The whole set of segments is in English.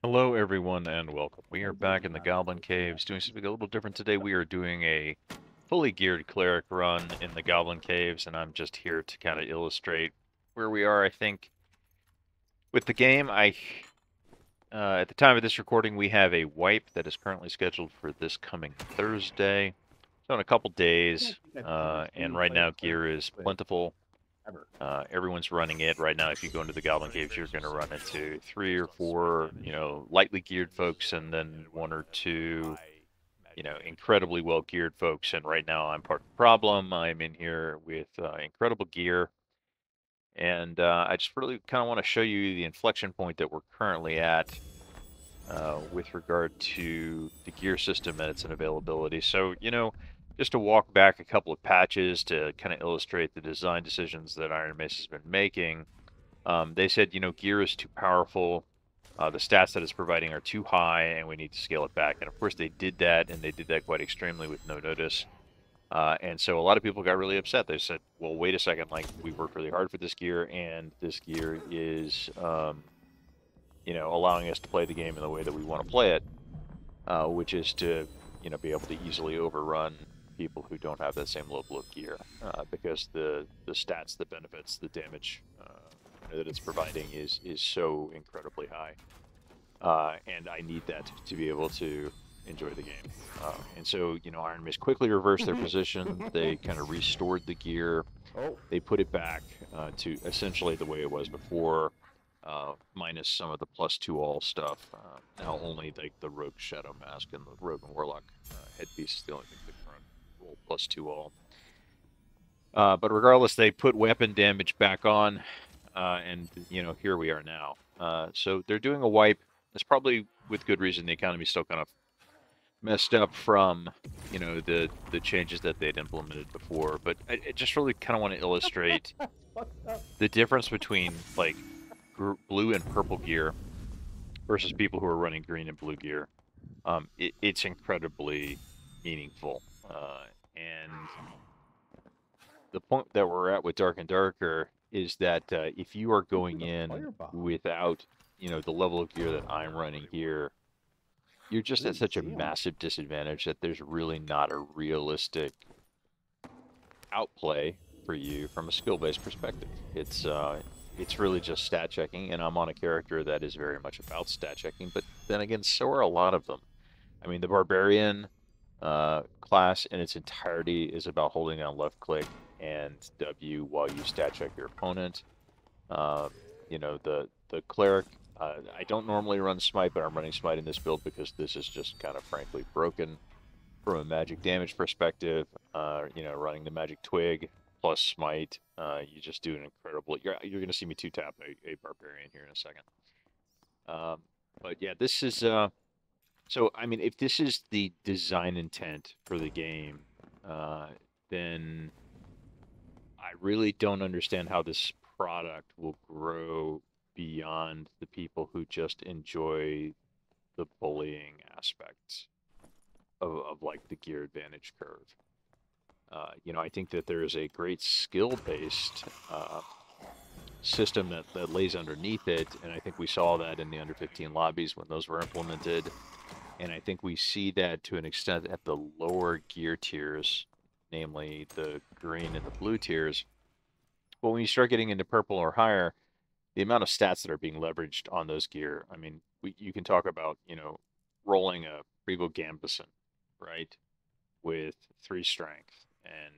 Hello, everyone, and welcome. We are back in the Goblin Caves doing something a little different today. We are doing a fully geared cleric run in the Goblin Caves, and I'm just here to kind of illustrate where we are. I think with the game, at the time of this recording, we have a wipe that is currently scheduled for this coming Thursday. So in a couple days, and right now gear is plentiful. Everyone's running it right now. If you go into the Goblin Caves, you're going to run into 3 or 4, lightly geared folks, and then 1 or 2, incredibly well geared folks. And right now, I'm part of the problem. I'm in here with incredible gear, and I just really kind of want to show you the inflection point that we're currently at with regard to the gear system and its availability. So, just to walk back a couple of patches to kind of illustrate the design decisions that Iron Mace has been making. They said, gear is too powerful. The stats that it's providing are too high, and we need to scale it back. And of course, they did that, and they did that quite extremely with no notice. And so a lot of people got really upset. They said, well, wait a second, like, we worked really hard for this gear, and this gear is, allowing us to play the game in the way that we want to play it, which is to, be able to easily overrun people who don't have that same level of gear, because the stats, the benefits, the damage that it's providing is so incredibly high, and I need that to be able to enjoy the game. And so, Iron Mace quickly reversed their position. They kind of restored the gear. They put it back to essentially the way it was before, minus some of the +2 all stuff. Now only like the Rogue Shadow Mask and the Rogue and Warlock headpiece is the only thing that can roll +2 all. But regardless, they put weapon damage back on, and here we are now. So they're doing a wipe. It's probably with good reason. The economy's still kind of messed up from the changes that they'd implemented before. But I just really kind of want to illustrate the difference between like blue and purple gear versus people who are running green and blue gear. It's incredibly meaningful, and the point that we're at with Dark and Darker is that if you are going in without, the level of gear that I'm running here, you're just at such a massive disadvantage that there's really not a realistic outplay for you from a skill-based perspective. It's really just stat checking, and I'm on a character that is very much about stat checking, but then again, so are a lot of them. I mean, the Barbarian class in its entirety is about holding on left click and W while you stat check your opponent. The cleric, I don't normally run smite, but I'm running smite in this build because this is just kind of frankly broken from a magic damage perspective. Running the magic twig plus smite, you just do an incredible. You're going to see me two tap a barbarian here in a second. But yeah, this is so I mean, if this is the design intent for the game, then I really don't understand how this product will grow beyond the people who just enjoy the bullying aspects of like the gear advantage curve. I think that there is a great skill-based system that lays underneath it, and I think we saw that in the under 15 lobbies when those were implemented, and I think we see that to an extent at the lower gear tiers, namely the green and the blue tiers. But when you start getting into purple or higher, the amount of stats that are being leveraged on those gear, I mean, you can talk about, rolling a Revo Gambison, right, with 3 strength and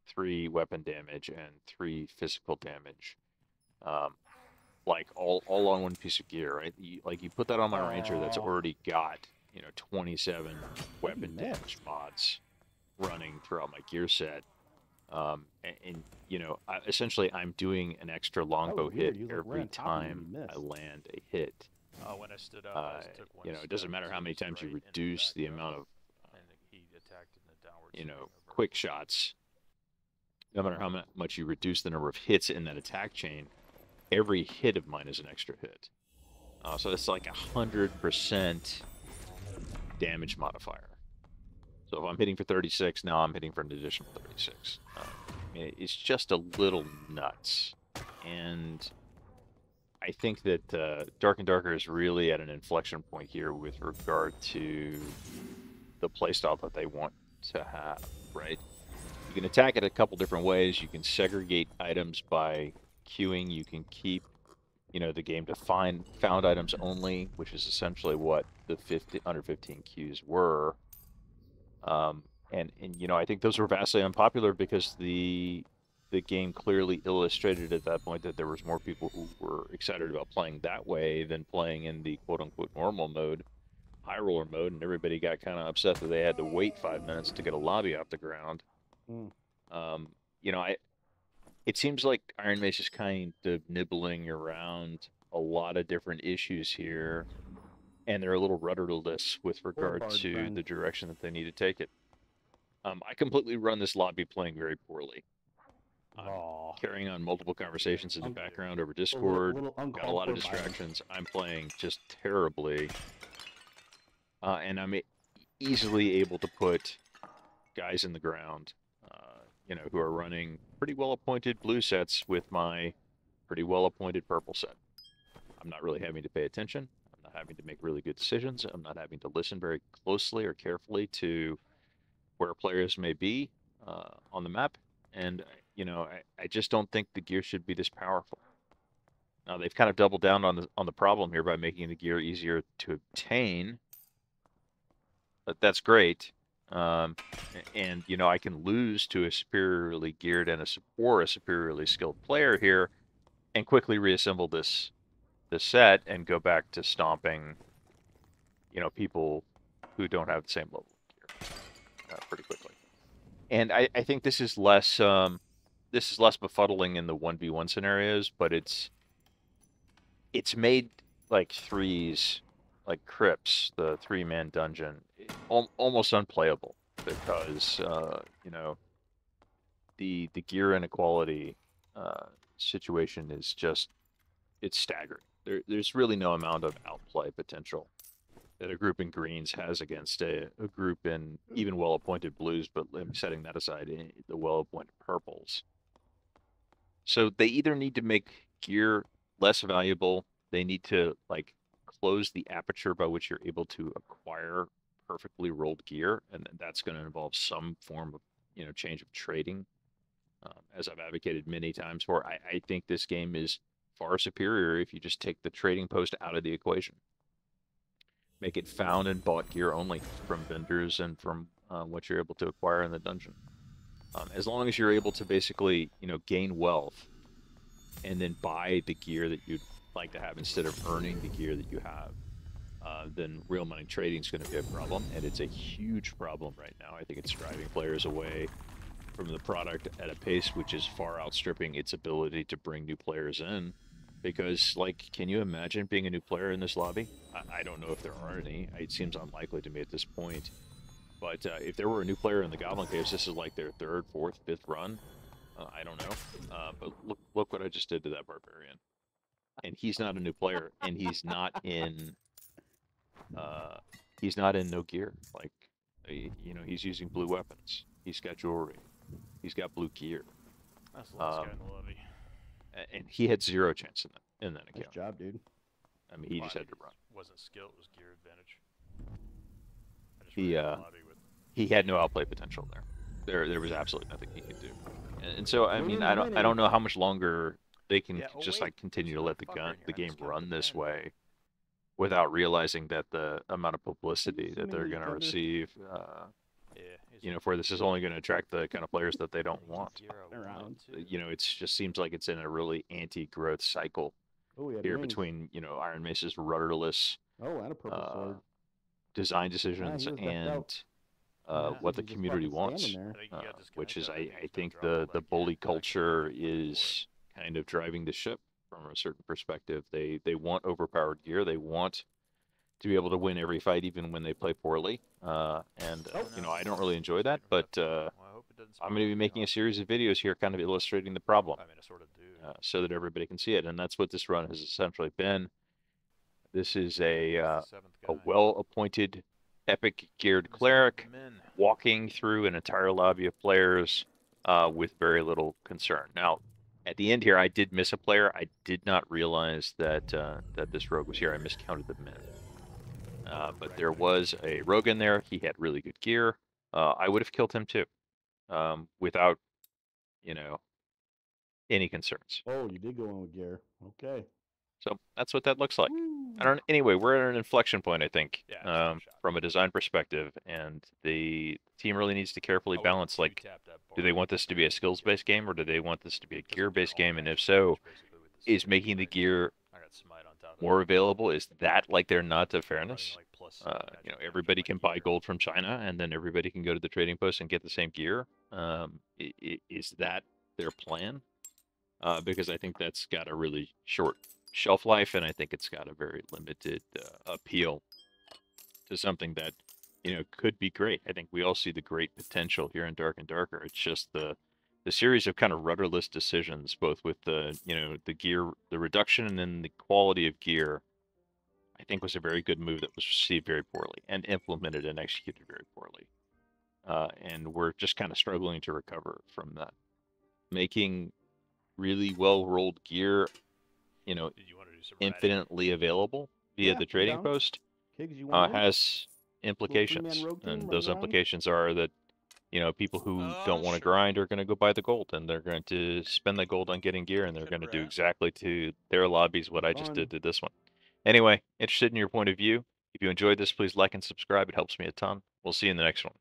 3 weapon damage and 3 physical damage, like all on one piece of gear, right? You put that on my Ranger that's already got 27 weapon damage mods running throughout my gear set. Essentially, I'm doing an extra longbow hit every time I land a hit. When I stood up, I took one it doesn't matter how many times you reduce the amount of, and he attacked in the downward. quick shots. No matter how much you reduce the number of hits in that attack chain, every hit of mine is an extra hit. So it's like 100% damage modifier. So if I'm hitting for 36, now I'm hitting for an additional 36. It's just a little nuts. And I think that Dark and Darker is really at an inflection point here with regard to the playstyle that they want to have, right? You can attack it a couple different ways. You can segregate items by queuing. You can keep, the game to found items only, which is essentially what the 15 queues were. And I think those were vastly unpopular because the game clearly illustrated at that point that there was more people who were excited about playing that way than playing in the quote unquote normal mode, high roller mode, and everybody got kind of upset that they had to wait 5 minutes to get a lobby off the ground. Mm. Um, it seems like Iron Mace is kind of nibbling around a lot of different issues here, and they're a little rudderless with regard to the direction that they need to take it. I completely run this lobby playing very poorly. Carrying on multiple conversations in the background over Discord. Got a lot of distractions. I'm playing just terribly. And I'm easily able to put guys in the ground, who are running pretty well-appointed blue sets with my pretty well-appointed purple set. I'm not really having to pay attention. I'm not having to make really good decisions. I'm not having to listen very closely or carefully to where players may be on the map. And, I just don't think the gear should be this powerful. Now, they've kind of doubled down on the problem here by making the gear easier to obtain. But that's great. And, I can lose to a superiorly geared and a superiorly skilled player here and quickly reassemble this set and go back to stomping, people who don't have the same level of gear pretty quickly. And I think this is less befuddling in the 1v1 scenarios, but it's made like threes, like Crypts, the 3-man dungeon, almost unplayable because the gear inequality situation is just, it's staggering. There's really no amount of outplay potential that a group in greens has against a group in even well-appointed blues, but setting that aside, the well-appointed purples. So they either need to make gear less valuable, they need to close the aperture by which you're able to acquire perfectly rolled gear, and that's going to involve some form of change of trading. As I've advocated many times for, I think this game is far superior if you just take the trading post out of the equation. Make it found and bought gear only from vendors and from what you're able to acquire in the dungeon. As long as you're able to basically, gain wealth and then buy the gear that you'd like to have instead of earning the gear that you have, then real money trading is going to be a problem, and it's a huge problem right now. I think it's driving players away from the product at a pace which is far outstripping its ability to bring new players in. Because, can you imagine being a new player in this lobby? I don't know if there are any. It seems unlikely to me at this point. But if there were a new player in the Goblin Caves, this is like their third, fourth, fifth run. I don't know. But look what I just did to that barbarian. And he's not a new player, and he's not in no gear. He's using blue weapons. He's got jewelry. He's got blue gear. That's the last guy in the lobby. And he had zero chance in that account. Nice job, dude. I mean, he just had to run. Wasn't skill, it was gear advantage. He had no outplay potential there. There was absolutely nothing he could do. And so, I mean, I don't know how much longer they can continue to let the game run this way without realizing that the amount of publicity that they're going to receive, for this is only going to attract the kind of players that they don't want. It just seems like it's in a really anti-growth cycle here between, Iron Mace's rudderless and a purple sword. Design decisions and what the community wants, which is, I think, the bully culture is kind of driving the ship from a certain perspective. They want overpowered gear. They want to be able to win every fight, even when they play poorly. I don't really enjoy that, but I'm going to be making a series of videos here kind of illustrating the problem so that everybody can see it. And that's what this run has essentially been. This is a well-appointed, epic-geared cleric walking through an entire lobby of players with very little concern. Now, At the end here, I did miss a player. I did not realize that that this rogue was here. I miscounted the men. But there was a rogue in there. He had really good gear. I would have killed him too, without, you know, any concerns. Oh, you did go in with gear. Okay. So that's what that looks like. Woo. I don't. Anyway, we're at an inflection point, I think, Yeah, it's no shot. from a design perspective, and the team really needs to carefully balance. Like, do they want this to be a skills-based game, or do they want this to be a gear-based game? And if so, is making the gear more available, is that like their nod to fairness? You know, everybody can buy gold from China, and then everybody can go to the trading post and get the same gear. Is that their plan? Because I think that's got a really short shelf life, and I think it's got a very limited appeal to something that, you know, could be great. I think we all see the great potential here in Dark and Darker. It's just the series of kind of rudderless decisions, both with the, you know, the gear, the reduction, and then the quality of gear. I think was a very good move that was received very poorly and implemented and executed very poorly. And we're just kind of struggling to recover from that. Making really well-rolled gear, you know, infinitely available via the trading post has implications, and those implications are that, you know, people who don't want to grind are going to go buy the gold, and they're going to spend the gold on getting gear, and they're going to do exactly to their lobbies what I just did to this one. Anyway, interested in your point of view. If you enjoyed this, please like and subscribe. It helps me a ton. We'll see you in the next one.